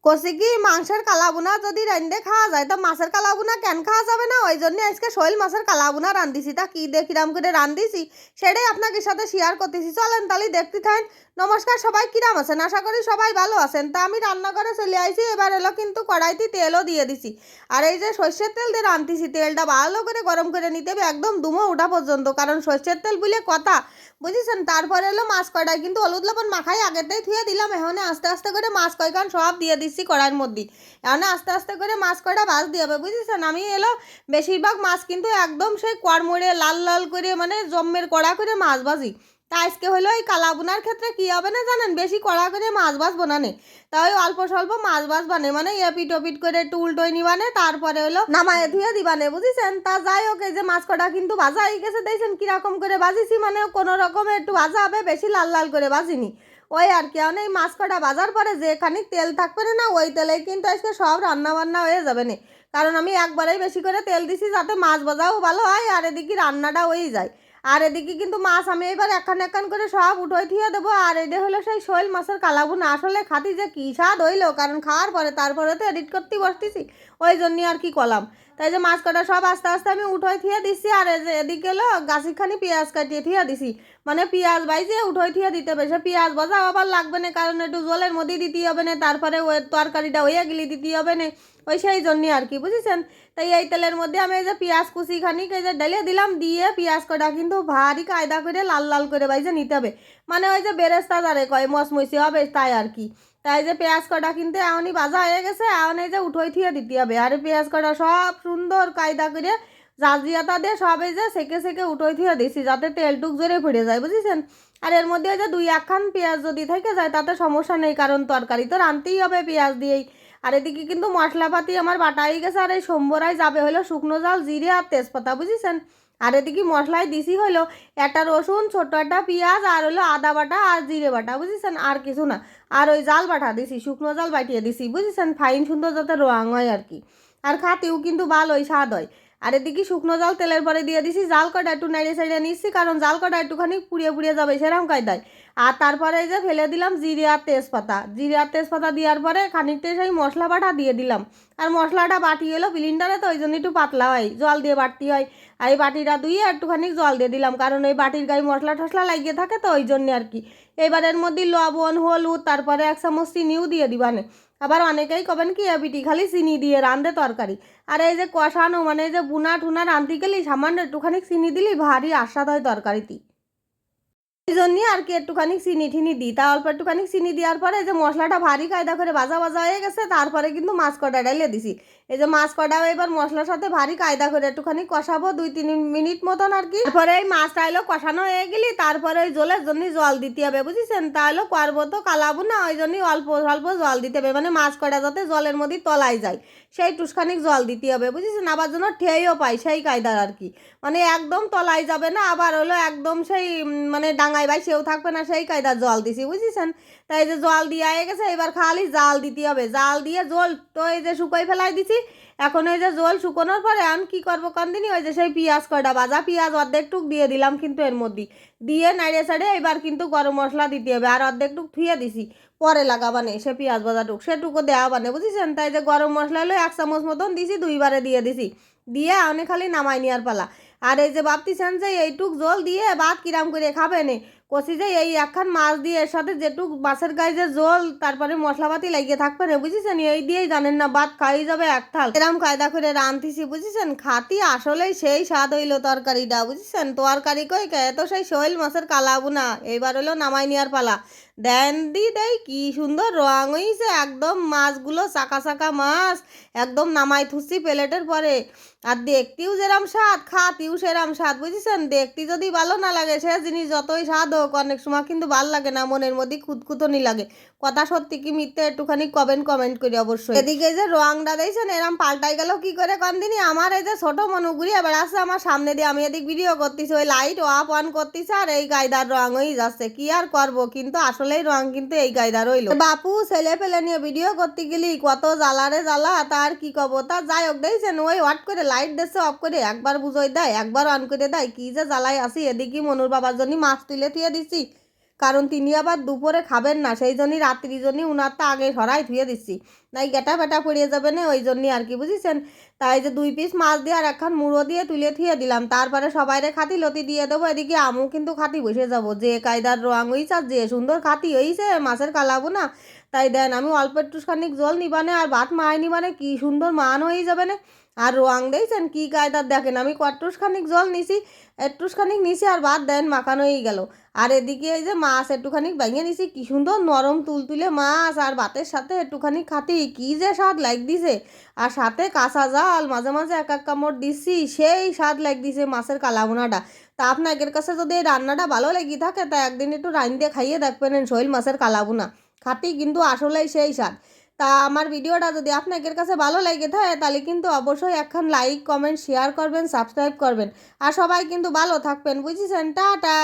কষি কি মাংসের কালাবুনা যদি রান্ধে খাওয়া যায় তো মাছের কালাবুনা কেন খাওয়া যাবে না? ওই জন্য আজকে শৈল মাছের কালাবুনা রান্ধিছি। তা কি দিয়ে কিরাম করে রান্ধিছি সেটাই আপনাদের সাথে শেয়ার করতেছি। চলেন তাহলে দেখতে থাকেন। নমস্কার, সবাই কিরাম আছেন? আশা করি সবাই ভালো আছেন। তা আমি রান্নাঘরে চলে আইছি। এবার এলো কিন্তু কড়াইতে তেলও দিয়ে দিছি। আর এই যে সর্ষের তেল দিয়ে রান্ধিছি, তেলটা ভালো করে গরম করে নিতে হবে একদম দুমো ওঠা পর্যন্ত, কারণ সর্ষের তেল বলে কথা, বুঝেছেন। তারপরে এলো মাছ কয়টায় কিন্তু হলুদ লবণ মাখাই আগেতেই ধুয়ে দিলাম। এখন আস্তে আস্তে করে মাছ কয়খান সব দিয়ে দিচ্ছি কড়াইয়ের মধ্যে। এখন আস্তে আস্তে করে মাছ কয়টা ভাজ দিয়ে হবে, বুঝেছেন। আমি এলো বেশিরভাগ মাছ কিন্তু একদম সেই কড়মড়ে লাল লাল করে মানে জম্মের কড়া করে মাছ ভাজি। তা আজকে হলো এই কালাবুনার ক্ষেত্রে কি হবে না জানেন, বেশি কড়া করে মাছ ভাজ বানানে, তাই অল্প স্বল্প মাছ ভাজ বানে, মানে এপিট ওপিট করে একটু উল্টোই নিবানে, তারপরে হলো নামায় ধুয়ে দিবানে, বুঝেছেন। তা যাই হোক, এই যে মাছ কটা কিন্তু ভাজা হয়ে গেছে, দেখছেন কিরকম করে ভাজিছি, মানে কোনো রকমে একটু ভাজা হবে, বেশি লাল লাল করে ভাজিনি, ওই আর কি। মানে এই মাছ কটা ভাজার পরে যে খানিক তেল থাকবে না, ওই তেলেই কিন্তু আজকে সব রান্না বান্না হয়ে যাবে না, কারণ আমি একবারেই বেশি করে তেল দিছি যাতে মাছ ভাজাও ভালো হয় আর এদিকে রান্নাটা হয়ে যায়। আর এদিকে কিন্তু মাছ আমি এবার এখান এখান করে সব উঠোই থিয়ে দেবো। আর এটা হলো সেই শৈল মাছের কালাবুনা। আসলে খাতি যে কী স্বাদ হইলো, কারণ খাওয়ার পরে তারপরে তো এডিট করতে বসতেছি, ওই জন্যই আর কি করলাম। তাই যে মাছ কাটা সব আস্তে আস্তে আমি উঠোই থিয়ে দিচ্ছি। আর এই যে এদিকে এলো গাছিখানি পেঁয়াজ কাটিয়ে থিয়ে দিছি, মানে পেঁয়াজ বাইজে উঠোই থিয়ে দিতে হবে। সে পেঁয়াজ ভাজা আবার লাগবে না, কারণ একটু জলের মধ্যে দিতে হবে না, তারপরে ওই তরকারিটা হইয়া গেলে দিতে হবে না, ওই সেই জন্যই আর কি, বুঝেছেন। তাই এই তেলের মধ্যে আমি এই যে পেঁয়াজ কুচি খানিক এই যে ঢেলে দিলাম, দিয়ে পেঁয়াজ কটা কিন্তু ভারী কায়দা করে লাল লাল করে বাইজে নিতে হবে, মানে ওই যে বেরেস্তা যারে কয় মচমচি হবে তাই আর কি। তাই যে পেঁয়াজ কটা কিন্তু এমনই ভাজা হয়ে গেছে, এমন এই যে উঠোই থিয়ে দিতে হবে। আর পেঁয়াজ কটা সব সুন্দর কায়দা করে জাজিয়াতা দিয়ে সব এই যে সেকে সেকে উঠোই থিয়ে দিছি, যাতে তেলটুক জোরে পড়ে যায়, বুঝেছেন। আর এর মধ্যে ওই যে দুই একখান পেঁয়াজ যদি থেকে যায় তাতে সমস্যা নেই, কারণ তরকারি তো রানতেই হবে পেঁয়াজ দিয়েই। আর এদিকে কিন্তু মশলাপাতি আমার বাটা হয়ে গেছে। আর এই সোমবরাই যাবে হলো শুকনো জাল, জিরে আর তেজপাতা, বুঝেছেন। আর এদিকে মশলায় দিছি হলো একটা রসুন, ছোট একটা পেঁয়াজ, আর হলো আদা বাটা আর জিরে বাটা, বুঝেছেন, আর কিছু না। আর ওই জাল বাটা দিছি, শুকনো জাল বাটিয়ে দিছি, বুঝেছেন, ফাইন সুন্দর যাতে রং হয় আর কি। আর খাতেও কিন্তু ভালোই স্বাদ হয়। আর এদিকে শুকনো জাল তেলের পরে দিয়ে দিছি, জাল কটা একটু নাড়িয়ে সাইড়ে নিচ্ছি, কারণ জাল কটা একটুখানি পুড়িয়ে পুড়িয়ে যাবে সেরকম কায়দায়। আর তারপরে এই যে ফেলে দিলাম জিরে আর তেজপাতা, জিরে আর তেজপাতা দেওয়ার পরে খানিকটা সেই মশলা বাটা দিয়ে দিলাম। আর মশলাটা বাটি এলো ব্লেন্ডারে, তো ওই জন্য একটু পাতলা হয়, জল দিয়ে বাটতে হয়। আর এই বাটিটা ধুয়ে একটুখানি জল দিয়ে দিলাম, কারণ ওই বাটির গায়ে মশলা টশলা লাগিয়ে থাকে, তো ওই জন্যে আর কি। এবারের মধ্যে লবণ হলুদ তারপরে 1 চামচ চিনিও দিয়ে দিবানে। আবার অনেকেই কবেন কি বিটি খালি চিনি দিয়ে রান্ধে তরকারি। আর এই যে কষানো মানে এই যে বুনা টুনা রাঁধতে গেলে সামান্য একটুখানি চিনি দিলেই ভারী আস্বাদ হয় তরকারিতে, এই জন্যই আর কি একটুখানি চিনি ঠিনি দিই। তা অল্প একটুখানি চিনি দেওয়ার পরে এই যে মশলাটা ভারী কায়দা করে ভাজা ভাজা হয়ে গেছে, তারপরে কিন্তু মাছ কটা ঢেলে দিছি। এই যে মাছ কটাও এবার মশলার সাথে ভারী কায়দা করে একটুখানি কষাবো 2-3 মিনিট মতন আর কি। তারপরে এই মাছটা এলো কষানো হয়ে গেলি তারপরে ওই জলের জন্য জল দিতে হবে, বুঝেছেন। তাহলে করবো তো কালাবো না, ওই জন্যই অল্প অল্প জল দিতে হবে, মানে মাছ কটা যাতে জলের মধ্যে তলায় যায় সেই টুসখানিক জল দিতে হবে, বুঝেছেন। আবার যেন ঠেয়েও পাই সেই কায়দার আর কি, মানে একদম তলায় যাবে না, আবার হলো একদম সেই মানে ডাঙায় ভাই সেও থাকবে না, সেই কায়দার জল দিছি, বুঝেছেন। তাই যে জল দিয়ে গেছে, এবার খালি জাল দিতে হবে, জাল দিয়ে জল তো এই যে শুকাই ফেলাই দিছি। এখন ওই যে জল শুকোনোর পরে আমি কি করবো কান্দিনি, ওই যে সেই পেঁয়াজ কয়টা ভাজা পেঁয়াজ অর্ধেক টুক দিয়ে দিলাম কিন্তু এর মধ্যে, দিয়ে নাড়িয়ে ছাড়িয়ে এবার কিন্তু গরম মশলা দিতে হবে। আর অর্ধেক টুক ধুয়ে দিছি, পরে লাগাবানে সে পেঁয়াজ ভাজাটুক সেটুকু দেওয়া বানে, বুঝেছেন। তাই যে গরম মশলা হলো 1 চামচ মতন দিছি, 2বারে দিয়ে দিছি, দিয়ে অনেক খালি নামাই নেওয়ার পালা। আর এই যে ভাবতেছেন যে এইটুক জল দিয়ে ভাত কিরাম করে খাবে নে, কষি যে এই একখান মাছ দিয়ে এর সাথে যেটুক মাছের গায়ে যে জল তারপরে মশলাপাতি লাগিয়ে থাকবে না, বুঝেছেন, এই দিয়েই জানেন না ভাত খাই যাবে এক থাল, এরম কায়দা করে রাঁধতেছি, বুঝেছেন। খাতি আসলেই সেই স্বাদ হইলো তরকারিটা, বুঝেছেন। তরকারি কই কে তো সেই শৈল মাছের কালাবুনা। এইবার হলো নামাই নেওয়ার পালা। দেন দি দেই কি সুন্দর রং হইছে, একদম মাছগুলো চাকা চাকা মাছ, একদম নামাই থুসি প্লেটের পরে। আর দেখতেও যেরাম স্বাদ খাতেও সেরাম স্বাদ, বুঝেছেন। দেখতে যদি ভালো না লাগে সে জিনিস যতই স্বাদ হোক অনেক সময় কিন্তু ভাল লাগে না, মনের মধ্যে খুঁতখুতনি লাগে। কথা সত্যি কি মিথ্যে একটুখানি কমেন্ট করি অবশ্যই। এদিকে যে রংটা দিয়েছেন এরম পাল্টাই গেল কি করে কন্দিনি, আমার এই যে ছোট মনু ঘুরিয়ে বেড়াচ্ছে আমার সামনে দিয়ে, আমি এদিক ভিডিও করতেছি, ওই লাইট অফ অন করতেছে আর এই গায়দার রং হয়ে যাচ্ছে, কি আর করবো, কিন্তু আসলেই রং কিন্তু এই গায়দার হইলো। বাপু ছেলে পেলে নিয়ে ভিডিও করতে গেলি কত জ্বালারে জ্বালা, তার কি কব। তা যাই হোক দেখছেন ওই হট করে লাইট দিচ্ছে অফ করে, একবার বুঝোই দেয় একবার অন করে দেয়, কি যে জ্বালাই আসি। এদিকে মনুর বাবার জন্য মাছ তুলে থুয়ে দিচ্ছি, কারণ তিনি আবার দুপুরে খাবেন না, সেই জন্যই রাত্রির জন্যই উনারটা আগে সরাই ধুয়ে দিচ্ছি, নাই গেটা ফেটা পড়িয়ে যাবে না, ওই জন্যই আর কি, বুঝেছেন। তাই যে 2 পিস মাছ দিয়ে আর একখান মুড়ো দিয়ে তুলে থুয়ে দিলাম, তারপরে সবাইরে খাতি লতি দিয়ে দেবো, এদিকে আমু কিন্তু খাতি বসে যাবো, যে কায়দার রং হইছে আর যে সুন্দর খাতি হইছে মাছের কালাবো না। তাই দেন আমি অল্প একটুখানি জল নিবানে আর ভাত মায় নিবানে, কি সুন্দর মান হয়ে যাবে না। আর রং দিয়েছেন কি কায়দার, দেখেন আমি কট্টুসখানিক জল নিছি, একটুখানিক নিছি আর ভাত দেন মাখানো হয়ে গেল। আর এদিকে এই যে মাছ একটুখানি ভেঙে নিছি, কি সুন্দর নরম তুলতুলে মাছ, আর ভাতের সাথে একটুখানি খাতি, কি যে স্বাদ লাগ দিছে। আর সাথে কাঁচা জাল মাঝে মাঝে এক এক কামড় দিচ্ছি, সেই স্বাদ লাগ দিছে মাছের কালাভুনাটা। তা আপনাদের কাছে যদি এই রান্নাটা ভালো লেগে থাকে তা একদিন একটু রাইন্দে খাইয়ে দেখবেন শৈল মাছের কালাভুনা, খাতি কিন্তু আসলেই সেই স্বাদ। তা আমার ভিডিওটা যদি আপনাদের কাছে ভালো লেগে থাকে তাহলে কিন্তু অবশ্যই একখান লাইক কমেন্ট শেয়ার করবেন, সাবস্ক্রাইব করবেন। আর সবাই কিন্তু ভালো থাকবেন, বুঝেছেন। টাটা।